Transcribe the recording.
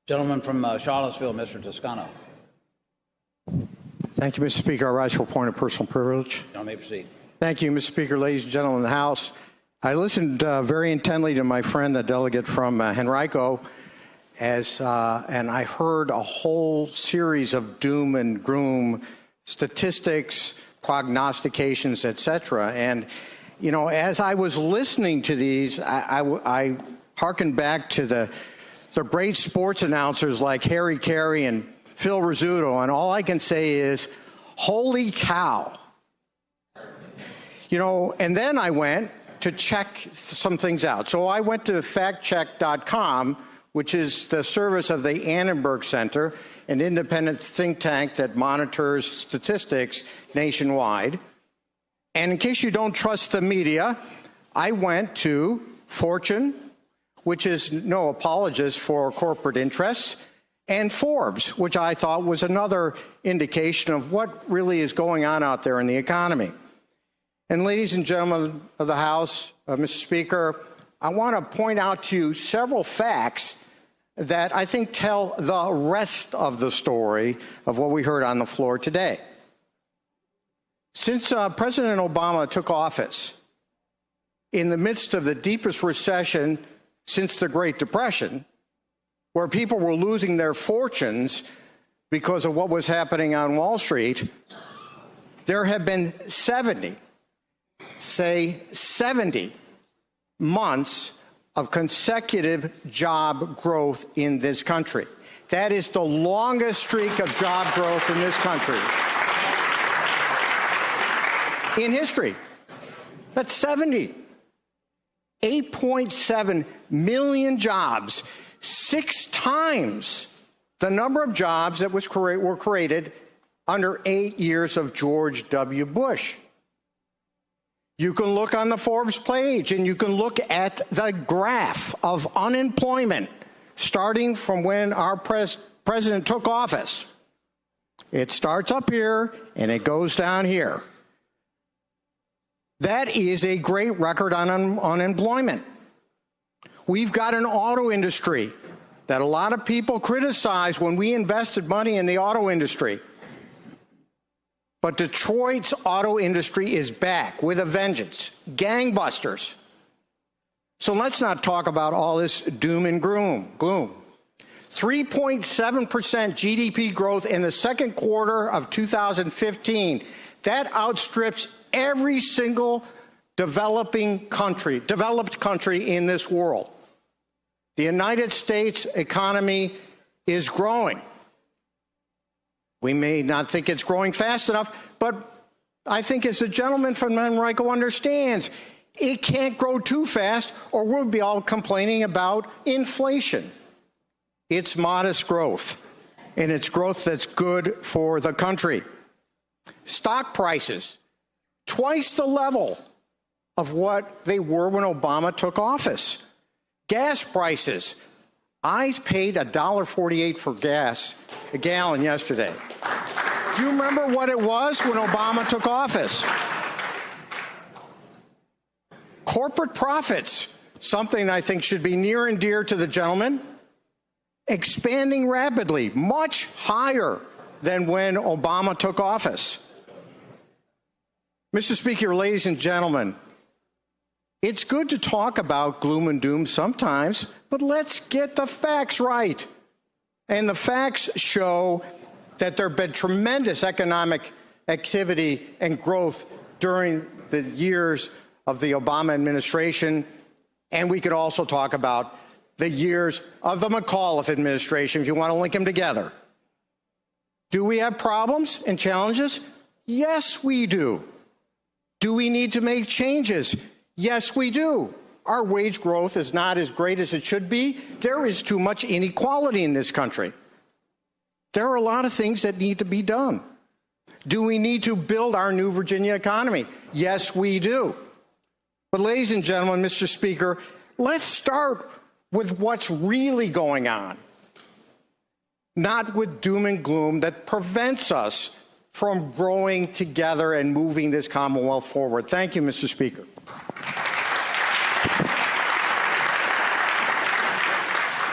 Gentleman from Charlottesville, Mr. Toscano. Thank you, Mr. Speaker. I rise for a point of personal privilege. You may proceed. Thank you, Mr. Speaker. Ladies and gentlemen of the House, I listened very intently to my friend, the delegate from Henrico, and I heard a whole series of doom and gloom statistics, prognostications, etc. And, you know, as I was listening to these, I hearkened back to the great sports announcers like Harry Carey and Phil Rizzuto, and all I can say is, holy cow. You know, and then I went to check some things out. So I went to factcheck.com, which is the service of the Annenberg Center, an independent think tank that monitors statistics nationwide. And in case you don't trust the media, I went to Fortune, which is no apologist for corporate interests, and Forbes, which I thought was another indication of what really is going on out there in the economy. And ladies and gentlemen of the House, Mr. Speaker, I want to point out to you several facts that I think tell the rest of the story of what we heard on the floor today. Since President Obama took office, in the midst of the deepest recession since the Great Depression, where people were losing their fortunes because of what was happening on Wall Street, there have been 70 months of consecutive job growth in this country. That is the longest streak of job growth in this country in history. That's 70. 8.7 million jobs, 6 times the number of jobs that were created under 8 years of George W. Bush. You can look on the Forbes page and you can look at the graph of unemployment starting from when our president took office. It starts up here and it goes down here. That is a great record on unemployment. We've got an auto industry that a lot of people criticize when we invested money in the auto industry. But Detroit's auto industry is back with a vengeance, gangbusters. So let's not talk about all this doom and gloom. 3.7% GDP growth in the second quarter of 2015. That outstrips every single developed country in this world. The United States economy is growing. We may not think it's growing fast enough, but I think as the gentleman from Henrico understands, it can't grow too fast or we'll be all complaining about inflation. It's modest growth, and it's growth that's good for the country. Stock prices, twice the level of what they were when Obama took office. Gas prices, I paid $1.48 for gas a gallon yesterday. Do you remember what it was when Obama took office? Corporate profits, something I think should be near and dear to the gentleman, expanding rapidly, much higher than when Obama took office. Mr. Speaker, ladies and gentlemen, it's good to talk about gloom and doom sometimes, but let's get the facts right. And the facts show that there have been tremendous economic activity and growth during the years of the Obama administration. And we could also talk about the years of the McAuliffe administration, if you want to link them together. Do we have problems and challenges? Yes, we do. Do we need to make changes? Yes, we do. Our wage growth is not as great as it should be. There is too much inequality in this country. There are a lot of things that need to be done. Do we need to build our new Virginia economy? Yes, we do. But ladies and gentlemen, Mr. Speaker, let's start with what's really going on, not with doom and gloom that prevents us from growing together and moving this Commonwealth forward. Thank you, Mr. Speaker.